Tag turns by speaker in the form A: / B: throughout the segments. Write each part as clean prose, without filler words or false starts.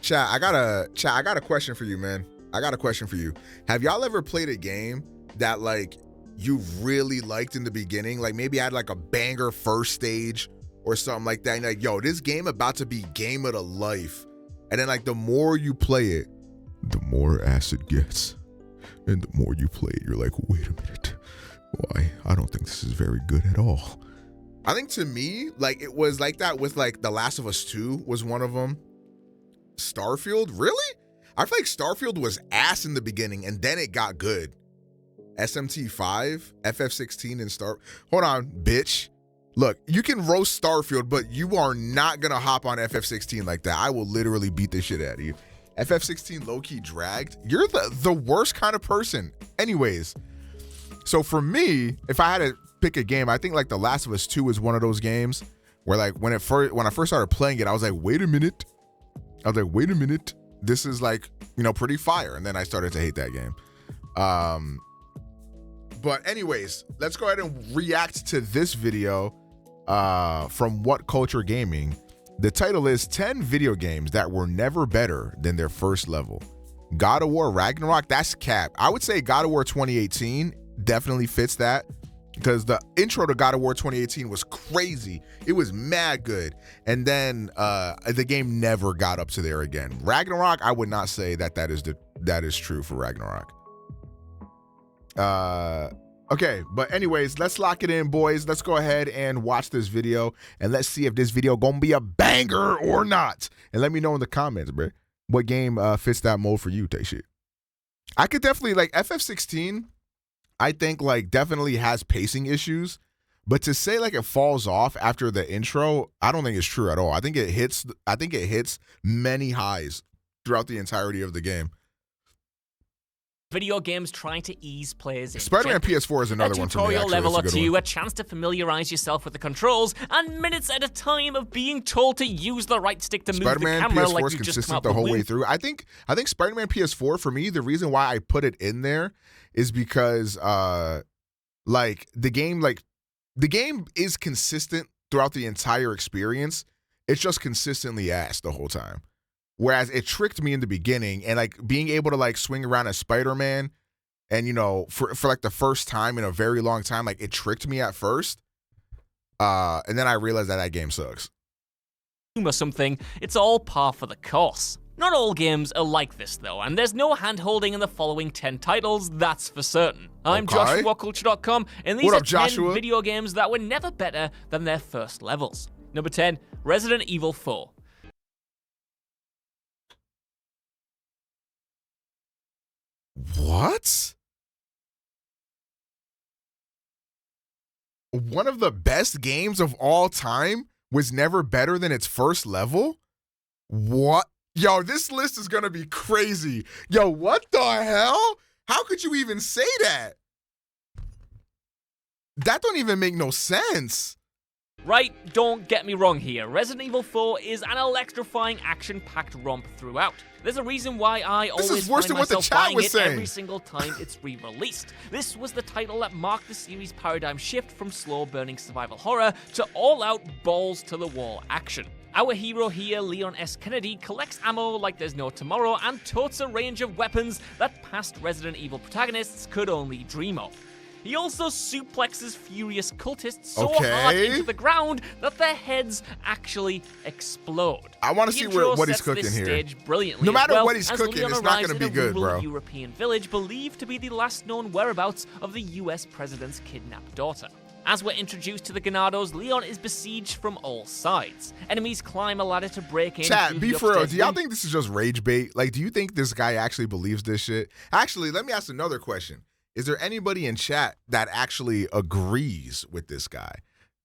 A: Chat, I got a question for you, man. I got a question for you. Have y'all ever played a game that like you really liked in the beginning? Like maybe had like a banger first stage or something like that. And like, yo, this game about to be game of the life. And then like the more you play it, the more ass it gets. And the more you play it, you're like, wait a minute. Why? I don't think this is very good at all. I think to me, like it was like that with like The Last of Us 2 was one of them. Starfield? Really? I feel like Starfield was ass in the beginning and then it got good. SMT5, FF16 and Hold on, bitch. Look, you can roast Starfield, but you are not gonna hop on FF16 like that. I will literally beat the shit out of you. FF16 low-key dragged. You're the worst kind of person. Anyways, so for me, if I had to pick a game, I think like The Last of Us 2 is one of those games where like when I first started playing it, I was like, wait a minute. This is like, pretty fire. And then I started to hate that game. But anyways, let's go ahead and react to this video from WhatCulture Gaming. The title is 10 video games that were never better than their first level. God of War Ragnarok, that's cap. I would say God of War 2018 definitely fits that because the intro to God of War 2018 was crazy. It was mad good. And then the game never got up to there again. Ragnarok, I would not say that is true for Ragnarok. Okay, but anyways, let's lock it in, boys. Let's go ahead and watch this video and let's see if this video gonna be a banger or not. And let me know in the comments, bro, what game fits that mold for you, take shit. I could definitely like FF16. I think like definitely has pacing issues, but to say like it falls off after the intro, I don't think it's true at all. I think it hits many highs throughout the entirety of the game.
B: Video games trying to ease players in.
A: Spider-Man PS4 is another one for me.
B: A tutorial level or two,
A: one.
B: a chance to familiarize yourself with the controls, and minutes at a time of being told to use the right stick to move the camera like you just come out
A: the whole way through. I think Spider-Man PS4 for me, the reason why I put it in there is because like the game is consistent throughout the entire experience. It's just consistently ass the whole time. Whereas it tricked me in the beginning, and like being able to like swing around as Spider-Man and for like the first time in a very long time, like it tricked me at first. And then I realized that game sucks.
B: Or something, it's all par for the course. Not all games are like this though, and there's no hand-holding in the following 10 titles, that's for certain. I'm Josh from WhatCulture.com, and these are 10 video games that were never better than their first levels. Number 10, Resident Evil 4.
A: What? One of the best games of all time was never better than its first level? What? Yo, this list is gonna be crazy. Yo, what the hell? How could you even say that? That don't even make no sense.
B: Right, don't get me wrong here. Resident Evil 4 is an electrifying, action-packed romp throughout. There's a reason why I always find myself buying it every single time it's re-released. This was the title that marked the series' paradigm shift from slow-burning survival horror to all-out balls-to-the-wall action. Our hero here, Leon S. Kennedy, collects ammo like there's no tomorrow and totes a range of weapons that past Resident Evil protagonists could only dream of. He also suplexes furious cultists so hard into the ground that their heads actually explode.
A: I want to see what he's cooking here.
B: Stage brilliantly
A: no matter
B: well,
A: what he's cooking, it's not going to be good, bro.
B: European village believed to be the last known whereabouts of the US president's kidnapped daughter. As we're introduced to the Ganados, Leon is besieged from all sides. Enemies climb a ladder to break in.
A: Chat, be for real. Do y'all think this is just rage bait? Like, do you think this guy actually believes this shit? Actually, let me ask another question. Is there anybody in chat that actually agrees with this guy?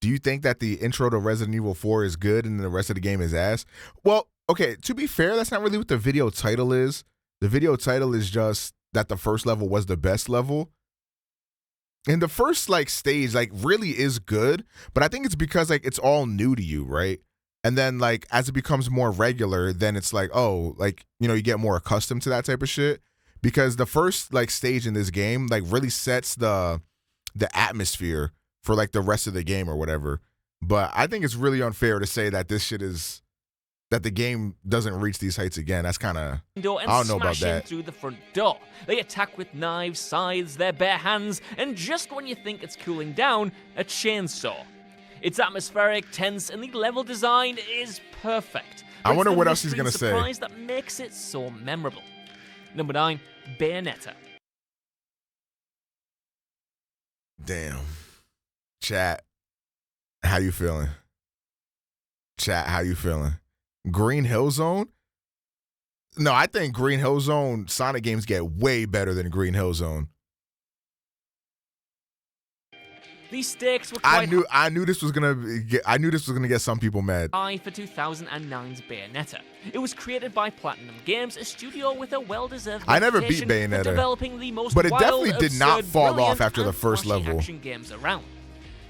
A: Do you think that the intro to Resident Evil 4 is good and the rest of the game is ass? Well, okay, to be fair, that's not really what the video title is. The video title is just that the first level was the best level. And the first like stage like really is good, but I think it's because like it's all new to you, right? And then like as it becomes more regular, then it's like, oh, like, you get more accustomed to that type of shit. Because the first like stage in this game like really sets the atmosphere for like the rest of the game or whatever. But I think it's really unfair to say that this shit is that the game doesn't reach these heights again. That's kind of, I don't know about that.
B: Through the front door. They attack with knives, scythes, their bare hands, and just when you think it's cooling down, a chainsaw. It's atmospheric, tense, and the level design is perfect.
A: I wonder what else he's going to say.
B: Surprise that makes it so memorable. Number 9, Bayonetta.
A: Damn. Chat, how you feeling? Chat, how you feeling? Green Hill Zone? No, I think Green Hill Zone Sonic games get way better than Green Hill Zone.
B: These stakes were quite
A: I knew this was gonna get some people mad.
B: high for 2009's Bayonetta. It was created by Platinum Games, a studio with a well-deserved
A: I never beat Bayonetta,
B: developing the most
A: but it
B: wild,
A: definitely did not
B: absurd,
A: fall off after the first level.
B: Action games around.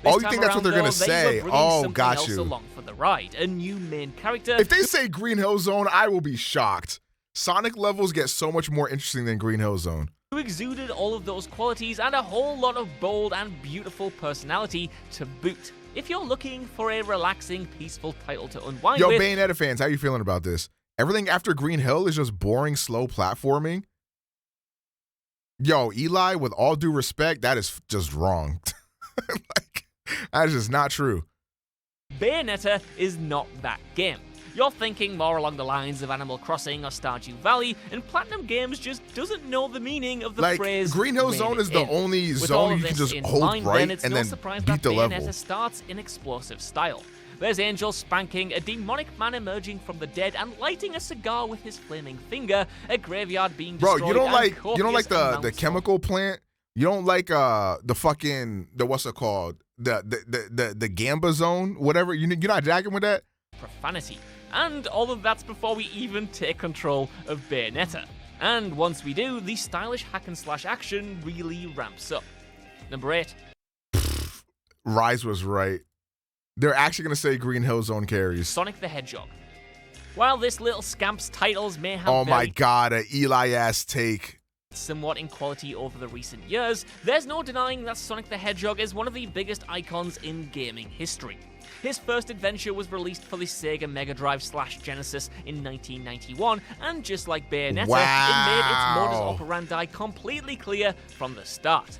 A: Oh, you think that's what they're gonna say? Oh, got you.
B: Along for the ride, a new main character.
A: If they say Green Hill Zone, I will be shocked. Sonic levels get so much more interesting than Green Hill Zone.
B: Who exuded all of those qualities and a whole lot of bold and beautiful personality to boot. If you're looking for a relaxing, peaceful title to unwind with...
A: Yo, Bayonetta fans, how you feeling about this? Everything after Green Hill is just boring, slow platforming? Yo, Eli, with all due respect, that is just wrong. Like, that is just not true.
B: Bayonetta is not that game. You're thinking more along the lines of Animal Crossing or Stardew Valley, and Platinum Games just doesn't know the meaning of the phrase.
A: Green Hill Zone is the only zone you can just hold right and then beat the level.
B: Bayonetta starts in explosive style. There's Angel spanking, a demonic man emerging from the dead and lighting a cigar with his flaming finger, a graveyard being destroyed.
A: Bro, you don't like the chemical plant? You don't like the what's it called? The Gamba Zone, whatever. You're not jacking with that?
B: Profanity. And all of that's before we even take control of Bayonetta. And once we do, the stylish hack-and-slash action really ramps up. Number 8.
A: Rise was right. They're actually going to say Green Hill Zone carries.
B: Sonic the Hedgehog. While this little scamp's titles may have
A: oh my god, an Eli-ass take.
B: Somewhat in quality over the recent years, there's no denying that Sonic the Hedgehog is one of the biggest icons in gaming history. His first adventure was released for the Sega Mega Drive / Genesis in 1991, and just like Bayonetta, it made its modus operandi completely clear from the start.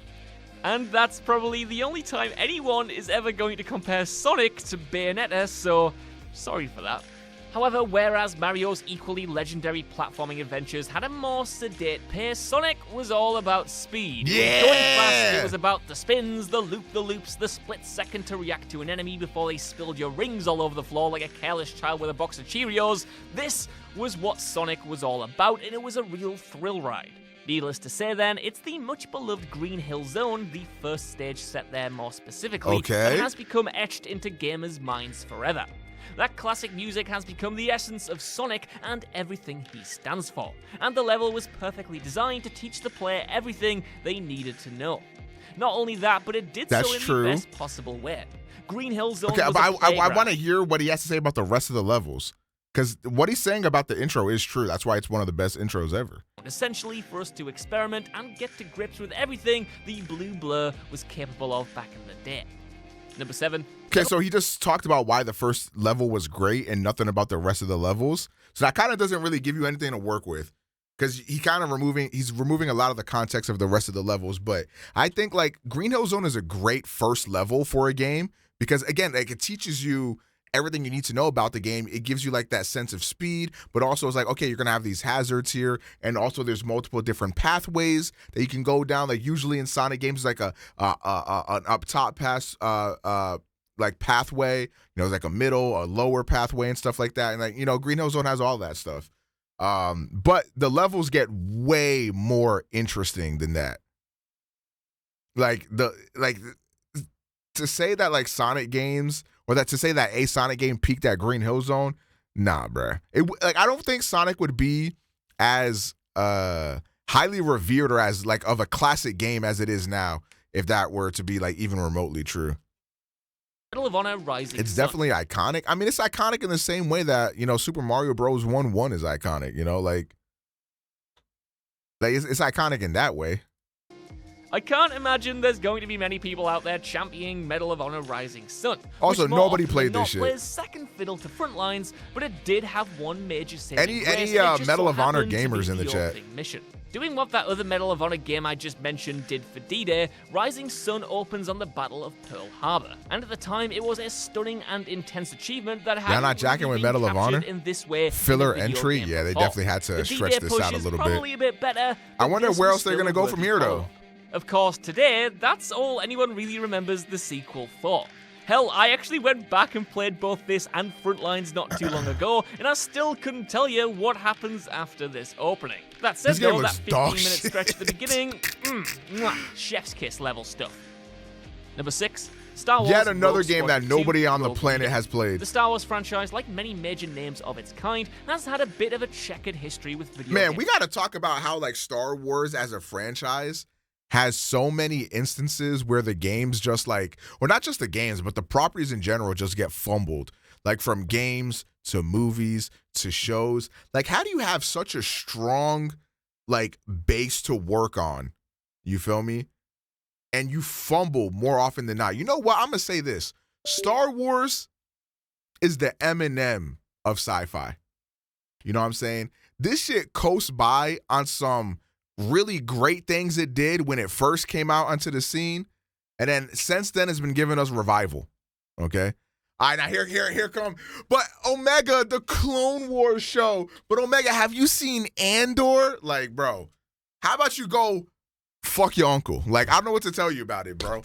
B: And that's probably the only time anyone is ever going to compare Sonic to Bayonetta, so sorry for that. However, whereas Mario's equally legendary platforming adventures had a more sedate pace, Sonic was all about speed.
A: Yeah!
B: Going fast, it was about the spins, the loop-the-loops, the split second to react to an enemy before they spilled your rings all over the floor like a careless child with a box of Cheerios. This was what Sonic was all about, and it was a real thrill ride. Needless to say then, it's the much-beloved Green Hill Zone, the first stage set there more specifically, that has become etched into gamers' minds forever. That classic music has become the essence of Sonic and everything he stands for, and the level was perfectly designed to teach the player everything they needed to know. Not only that, but it did so in the best possible way. Green Hill Zone was
A: I want to hear what he has to say about the rest of the levels, because what he's saying about the intro is true. That's why it's one of the best intros ever.
B: Essentially for us to experiment and get to grips with everything the Blue Blur was capable of back in the day. Number 7.
A: Okay, so he just talked about why the first level was great and nothing about the rest of the levels. So that kind of doesn't really give you anything to work with, because he's removing a lot of the context of the rest of the levels. But I think like Green Hill Zone is a great first level for a game because again, like it teaches you everything you need to know about the game. It gives you like that sense of speed, but also it's like, okay, you're gonna have these hazards here, and also there's multiple different pathways that you can go down. Like usually in Sonic games, like an up top pass, like pathway, it's like a middle, a lower pathway and stuff like that. And like, Green Hill Zone has all that stuff. But the levels get way more interesting than that. To say that like Sonic games, or that to say that a Sonic game peaked at Green Hill Zone, nah, bruh. I don't think Sonic would be as highly revered or as like of a classic game as it is now if that were to be like even remotely true.
B: Medal of Honor Rising
A: It's
B: Sun.
A: definitely iconic. I mean, it's iconic in the same way that, Super Mario Bros. 1-1 is iconic, like it's iconic in that way.
B: I can't imagine there's going to be many people out there championing Medal of Honor Rising Sun.
A: Also, nobody played this shit.
B: Plays second fiddle to Frontlines, but it did have one major saving
A: grace. Any Medal of Honor gamers in the chat?
B: Mission. Doing what that other Medal of Honor game I just mentioned did for D-Day, Rising Sun opens on the Battle of Pearl Harbor, and at the time it was a stunning and intense achievement that had
A: not jacking with Medal of Honor
B: in this way.
A: Filler entry, yeah, they definitely had to stretch this out a little
B: probably a bit better.
A: I wonder where else they're gonna go from here, though.
B: Of course, today that's all anyone really remembers the sequel for. Hell, I actually went back and played both this and Frontlines not too long ago, and I still couldn't tell you what happens after this opening. That said, though, that 15-minute stretch at the beginning, chef's kiss level stuff. Number 6, Star Wars.
A: Yet another game
B: Squadron
A: that nobody
B: 2,
A: on the planet has played.
B: The Star Wars franchise, like many major names of its kind, has had a bit of a checkered history with video games.
A: Man, we gotta talk about how like Star Wars as a franchise has so many instances where the games just like, or not just the games, but the properties in general just get fumbled. Like from games to movies to shows. Like, how do you have such a strong like base to work on? You feel me? And you fumble more often than not. You know what? I'm gonna say this. Star Wars is the Eminem of sci-fi. You know what I'm saying? This shit coasts by on some really great things it did when it first came out onto the scene, and then since then it's been giving us revival. Okay, all right, now here come. But Omega, the Clone Wars show. But Omega, have you seen Andor? Like, bro, how about you go fuck your uncle? Like, I don't know what to tell you about it, bro.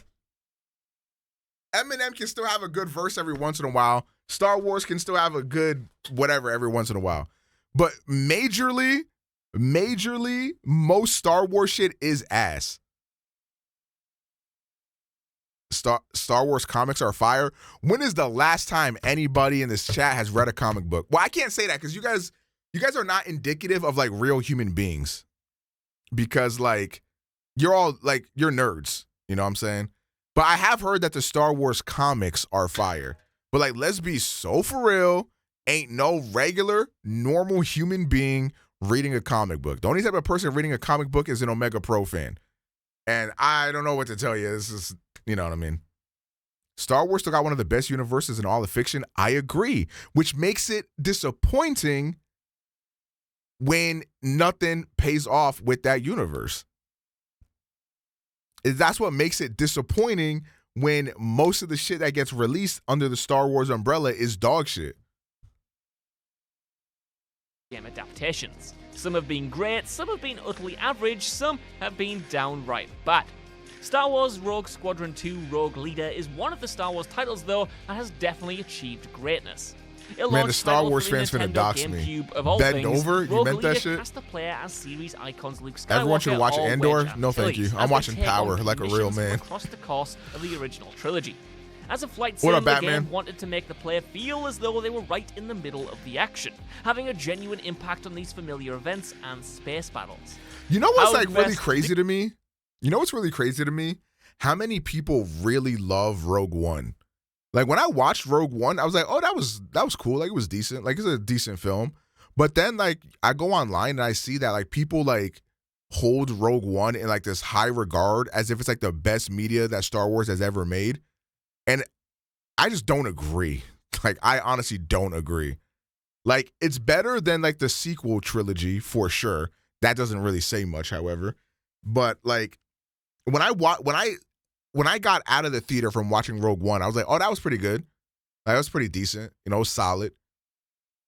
A: Eminem can still have a good verse every once in a while. Star Wars can still have a good whatever every once in a while. But majorly, most Star Wars shit is ass. Star Wars comics are fire. When is the last time anybody in this chat has read a comic book? Well, I can't say that because you guys are not indicative of like real human beings. Because like you're all like you're nerds, you know what I'm saying? But I have heard that the Star Wars comics are fire. But like, let's be so for real. Ain't no regular, normal human being reading a comic book. The only type of person reading a comic book is an OmegaPro fan. And I don't know what to tell you. This is, you know what I mean? Star Wars still got one of the best universes in all of fiction. I agree. Which makes it disappointing when nothing pays off with that universe. That's what makes it disappointing when most of the shit that gets released under the Star Wars umbrella is dog shit.
B: Game adaptations. Some have been great, some have been utterly average, some have been downright bad. Star Wars Rogue Squadron 2 Rogue Leader is one of the Star Wars titles, though, that has definitely achieved greatness.
A: Man, the Star Wars fans finna dox me. Bend over? You meant that shit?
B: The player as series icons Luke Skywalker.
A: Everyone should watch Andor? No, thank you. I'm watching Power like a real man.
B: Across the course of the original trilogy. As a flight sim, the game wanted to make the player feel as though they were right in the middle of the action, having a genuine impact on these familiar events and space battles.
A: You know what's like really crazy to me? You know what's really crazy to me? How many people really love Rogue One? Like when I watched Rogue One, I was like, oh, that was cool. Like it was decent. Like it's a decent film. But then like I go online and I see that like people like hold Rogue One in like this high regard as if it's like the best media that Star Wars has ever made. And I just don't agree. Like, I honestly don't agree. Like, it's better than, like, the sequel trilogy, for sure. That doesn't really say much, however. But, like, when I got out of the theater from watching Rogue One, I was like, oh, that was pretty good. Like, that was pretty decent. You know, solid.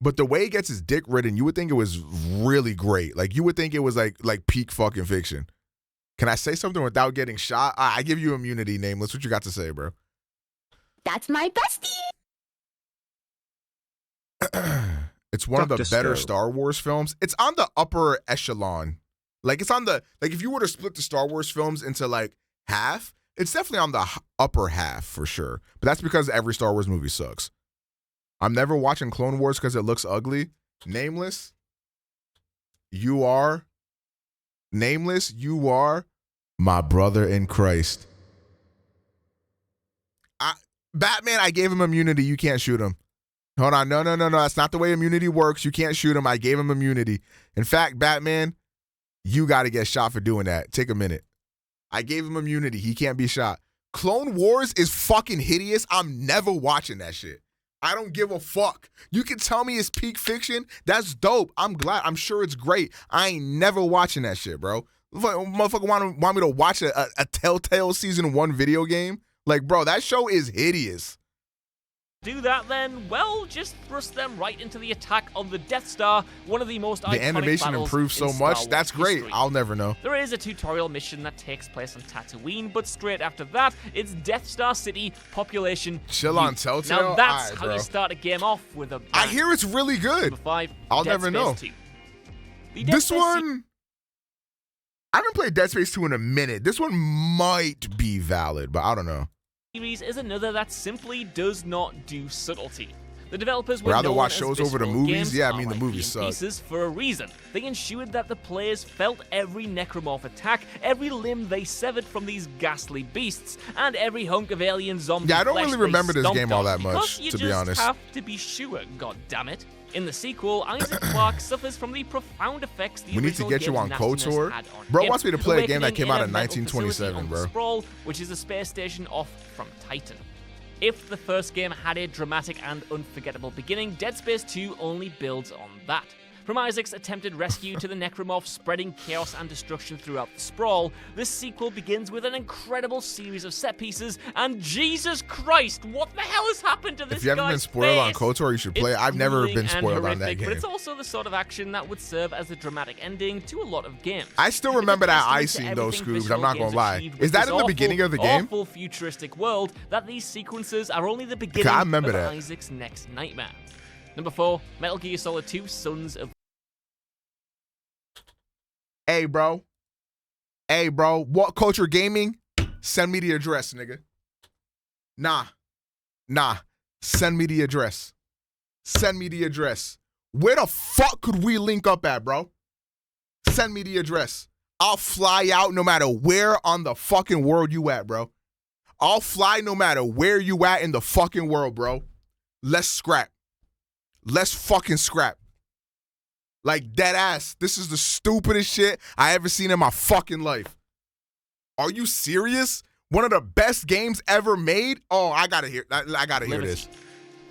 A: But the way he gets his dick ridden, you would think it was really great. Like, you would think it was, like peak fucking fiction. Can I say something without getting shot? I give you immunity, Nameless. What you got to say, bro?
C: That's my
A: bestie. It's one of the better Star Wars films. It's on the upper echelon. Like it's on the, like if you were to split the Star Wars films into like half, it's definitely on the upper half for sure. But that's because every Star Wars movie sucks. I'm never watching Clone Wars because it looks ugly. Nameless, you are my brother in Christ. Batman, I gave him immunity. You can't shoot him. Hold on. No. That's not the way immunity works. You can't shoot him. I gave him immunity. In fact, Batman, you got to get shot for doing that. Take a minute. I gave him immunity. He can't be shot. Clone Wars is fucking hideous. I'm never watching that shit. I don't give a fuck. You can tell me it's peak fiction. That's dope. I'm glad. I'm sure it's great. I ain't never watching that shit, bro. Motherfucker want me to watch a Telltale Season 1 video game? Like, bro, that show is hideous.
B: Do that then? Well, just thrust them right into the attack on the Death Star, one of the most iconic
A: The animation improved so much. That's great.
B: History.
A: I'll never know.
B: There is a tutorial mission that takes place on Tatooine, but straight after that, it's Death Star City, population.
A: Chill on Telltale?
B: Now that's
A: right,
B: how
A: bro.
B: You start a game off with a bang.
A: I hear it's really good.
B: Number 5,
A: I'll
B: Dead
A: never
B: Space
A: know.
B: 2.
A: This one, I haven't played Dead Space 2 in a minute. This one might be valid, but I don't know.
B: Series is another that simply does not do subtlety. The developers were
A: rather
B: known
A: watch
B: as
A: shows over the
B: Visceral
A: movies.
B: Games,
A: Yeah, I mean the
B: RIP
A: movies
B: in
A: suck.
B: Pieces for a reason. They ensured that the players felt every necromorph attack, every limb they severed from these ghastly beasts, and every hunk of alien zombie.
A: Yeah, I don't
B: flesh
A: really
B: they
A: remember this
B: stomped
A: game all
B: on,
A: that much,
B: because you
A: to be
B: just
A: honest.
B: have to be sure, goddammit. In the sequel, Isaac Clarke suffers from the profound effects the
A: We need to
B: original
A: get you
B: game's
A: on
B: nastiness
A: KOTOR.
B: had on
A: Bro
B: him,
A: wants me to play a game that
B: awakening
A: came out in
B: a mental facility
A: 1927,
B: on
A: bro.
B: Sprawl, which is a space station off from Titan. If the first game had a dramatic and unforgettable beginning, Dead Space 2 only builds on that. From Isaac's attempted rescue to the necromorphs spreading chaos and destruction throughout the sprawl, this sequel begins with an incredible series of set pieces, and Jesus Christ, what the hell has happened to this guy's
A: If you haven't been spoiled on
B: face?
A: KOTOR, you should play it.
B: It's
A: I've never
B: grueling
A: been
B: and
A: spoiled on
B: horrific,
A: that game.
B: But it's also the sort of action that would serve as a dramatic ending to a lot of games.
A: I still
B: It's a
A: remember that
B: testament
A: eye
B: to
A: scene, though,
B: everything
A: Scoobs.
B: Visceral
A: I'm not
B: Games
A: gonna lie.
B: achieved
A: Is
B: with
A: that
B: this
A: in the beginning of the game?
B: Awful futuristic world that these sequences are only the beginning
A: I remember
B: of
A: that.
B: Isaac's next nightmare. Number 4, Metal Gear Solid 2: Sons of.
A: Hey, bro. Hey, bro. WhatCulture Gaming? Send me the address, nigga. Nah. Send me the address. Send me the address. Where the fuck could we link up at, bro? Send me the address. I'll fly out no matter where on the fucking world you at, bro. I'll fly no matter where you at in the fucking world, bro. Let's scrap. Let's fucking scrap. Like, dead ass. This is the stupidest shit I ever seen in my fucking life. Are you serious? One of the best games ever made? Oh, I gotta hear this.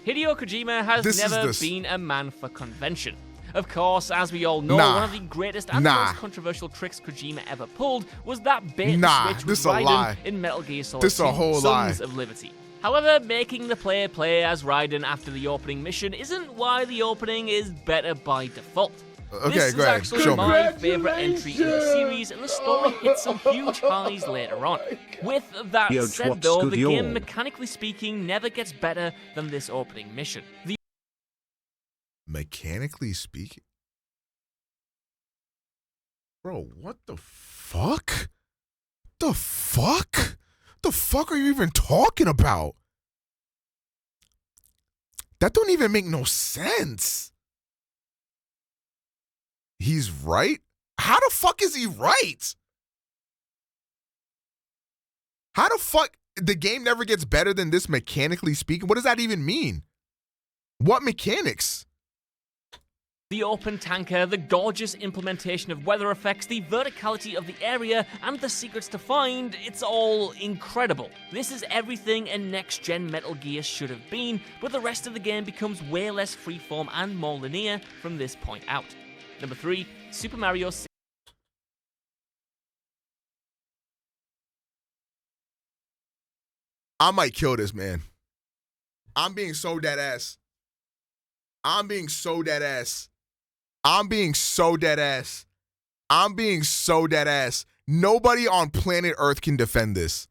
B: Hideo Kojima has never been a man for convention. Of course, as we all know, one of the greatest and most controversial tricks Kojima ever pulled was that bait and switch with Raiden in Metal Gear Solid 2: Sons of Liberty. However, making the player play as Raiden after the opening mission isn't why the opening is better by default.
A: Okay,
B: this
A: go
B: is
A: ahead.
B: actually
A: Show
B: my
A: me.
B: favourite entry in the series, and the story hits some huge highs later on. With that said, though, the game, mechanically speaking, never gets better than this opening mission.
A: Mechanically speaking? Bro, what the fuck? The fuck? The fuck are you even talking about? That don't even make no sense. He's right? How the fuck is he right? How the fuck the game never gets better than this mechanically speaking? What does that even mean? What mechanics?
B: The open tanker, the gorgeous implementation of weather effects, the verticality of the area, and the secrets to find, it's all incredible. This is everything a next-gen Metal Gear should have been, but the rest of the game becomes way less freeform and more linear from this point out. Number 3, Super Mario 64.
A: I might kill this man. I'm being so dead ass. I'm being so dead ass. I'm being so dead ass. I'm being so dead ass. Nobody on planet Earth can defend this.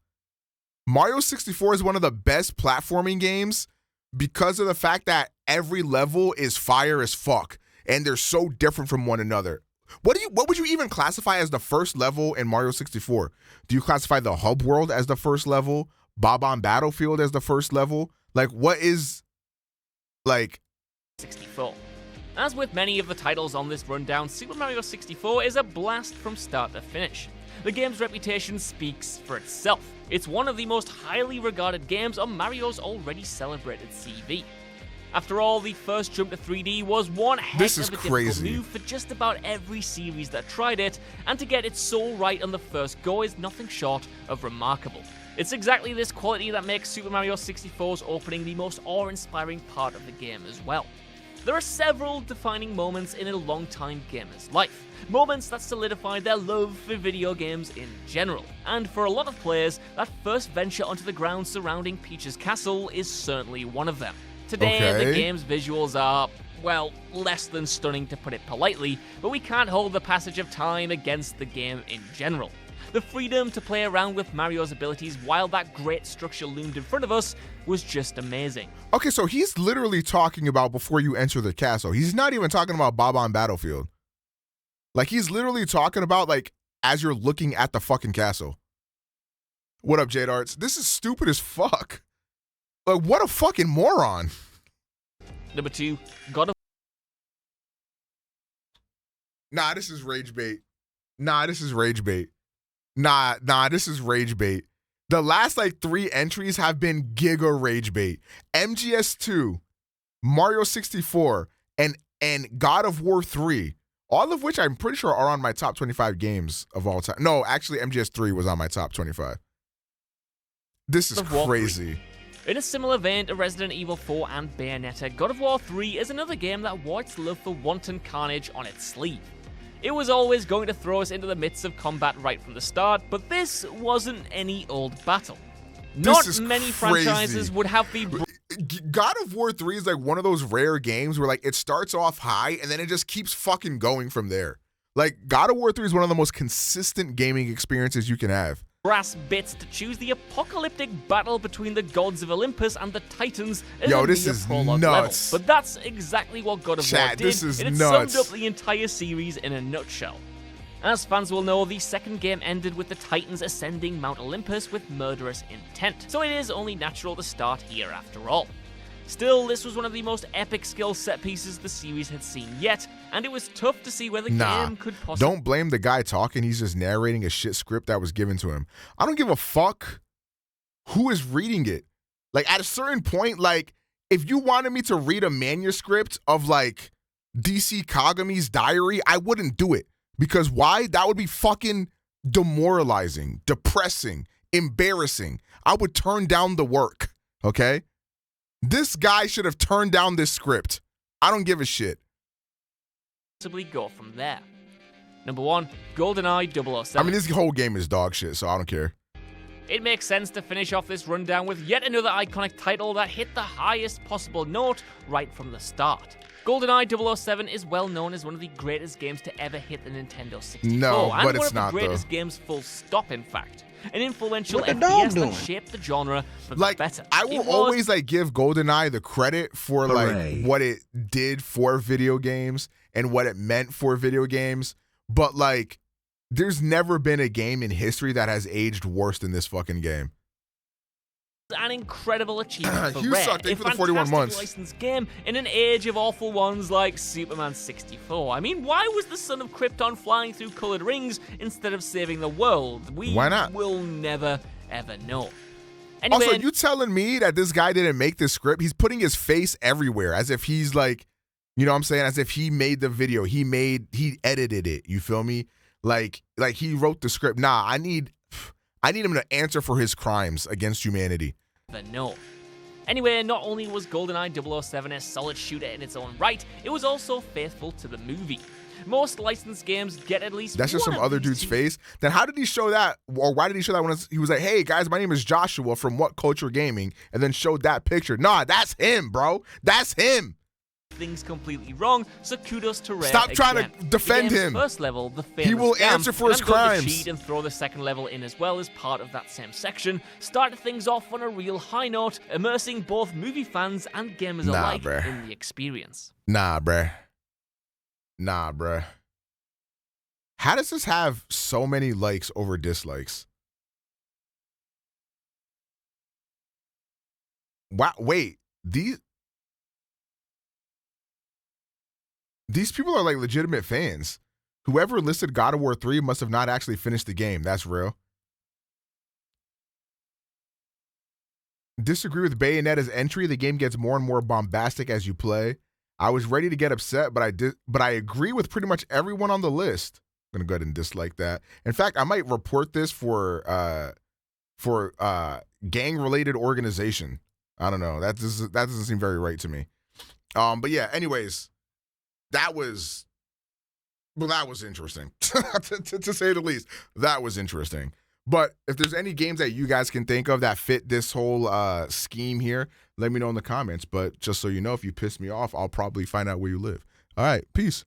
A: Mario 64 is one of the best platforming games because of the fact that every level is fire as fuck and they're so different from one another. What would you even classify as the first level in Mario 64? Do you classify the hub world as the first level? Bob-on Battlefield as the first level? Like, what is, like...
B: 64. As with many of the titles on this rundown, Super Mario 64 is a blast from start to finish. The game's reputation speaks for itself. It's one of the most highly regarded games on Mario's already celebrated CV. After all, the first jump to 3D was one heck of a difficult move for just about every series that tried it, and to get it so right on the first go is nothing short of remarkable. It's exactly this quality that makes Super Mario 64's opening the most awe-inspiring part of the game as well. There are several defining moments in a long-time gamer's life, moments that solidify their love for video games in general, and for a lot of players, that first venture onto the ground surrounding Peach's castle is certainly one of them. Today, the game's visuals are, well, less than stunning to put it politely, but we can't hold the passage of time against the game in general. The freedom to play around with Mario's abilities while that great structure loomed in front of us was just amazing.
A: Okay, so he's literally talking about before you enter the castle. He's not even talking about Bob-omb Battlefield. Like, he's literally talking about, like, as you're looking at the fucking castle. What up, Jade Arts? This is stupid as fuck. Like, what a fucking moron.
B: Number 2, God of...
A: Nah, this is rage bait. Nah, this is rage bait. Nah, this is rage bait. The last, like, 3 entries have been giga rage bait. MGS2, Mario 64, and God of War 3. All of which I'm pretty sure are on my top 25 games of all time. No, actually, MGS3 was on my top 25. This is crazy.
B: In a similar vein to Resident Evil 4 and Bayonetta, God of War 3 is another game that wore its love for wanton carnage on its sleeve. It was always going to throw us into the midst of combat right from the start, but this wasn't any old battle. Not many franchises would have the...
A: God of War 3 is like one of those rare games where, like, it starts off high and then it just keeps fucking going from there. Like, God of War 3 is one of the most consistent gaming experiences you can have.
B: Brass bits to choose the apocalyptic battle between the gods of Olympus and the Titans in
A: Yo, this is nuts.
B: Level. But that's exactly what God of War did,
A: this is
B: and it
A: nuts.
B: summed up the entire series in a nutshell. As fans will know, the second game ended with the Titans ascending Mount Olympus with murderous intent, so it is only natural to start here after all. Still, this was one of the most epic skill set pieces the series had seen yet, and it was tough to see where the game could possibly...
A: Don't blame the guy talking, he's just narrating a shit script that was given to him. I don't give a fuck who is reading it. Like, at a certain point, like, if you wanted me to read a manuscript of, like, DC Kagami's diary, I wouldn't do it. Because why? That would be fucking demoralizing, depressing, embarrassing. I would turn down the work, okay? This guy should have turned down this script. I don't give a shit.
B: Possibly go from there. Number 1, GoldenEye 007.
A: I mean, this whole game is dog shit, so I don't care.
B: It makes sense to finish off this rundown with yet another iconic title that hit the highest possible note right from the start. GoldenEye 007 is well known as one of the greatest games to ever hit the Nintendo 64.
A: No, but it's not,
B: and one of the greatest games full stop, in fact. An influential FPS that shaped the genre for the better.
A: I will always, like, give GoldenEye the credit for, like, what it did for video games and what it meant for video games. But, like, there's never been a game in history that has aged worse than this fucking game.
B: An incredible achievement for
A: you
B: Rare.
A: sucked. Thank you for the 41 months.
B: Licensed game in an age of awful ones like Superman 64. I mean, why was the son of Krypton flying through colored rings instead of saving the world?
A: Why not?
B: Will never, ever know. Anyway,
A: also, you telling me that this guy didn't make this script? He's putting his face everywhere as if he's like, you know what I'm saying? As if he made the video. He edited it. You feel me? Like he wrote the script. Nah, I need him to answer for his crimes against humanity.
B: But no. Anyway, not only was GoldenEye 007 a solid shooter in its own right, it was also faithful to the movie. Most licensed games get at least
A: that's just some other dude's face. Then how did he show that, or why did he show that when he was like, hey guys, my name is Joshua from WhatCulture Gaming, and then showed that picture? Nah, that's him, bro. That's him.
B: Things completely wrong, so kudos to Rare.
A: Stop trying to defend him.
B: First level, the
A: he will answer for his crimes.
B: Cheat and throw the second level in as well as part of that same section. Started things off on a real high note, immersing both movie fans and gamers alike in the experience.
A: Nah, bruh. How does this have so many likes over dislikes? Wow, wait, These people are like legitimate fans. Whoever listed God of War 3 must have not actually finished the game. That's real. Disagree with Bayonetta's entry. The game gets more and more bombastic as you play. I was ready to get upset, but I agree with pretty much everyone on the list. I'm gonna go ahead and dislike that. In fact, I might report this for gang-related organization. I don't know. That doesn't seem very right to me. But yeah. Anyways, that was interesting to say the least. That was interesting. But if there's any games that you guys can think of that fit this whole scheme here, let me know in the comments. But just so you know, if you piss me off, I'll probably find out where you live. All right, peace.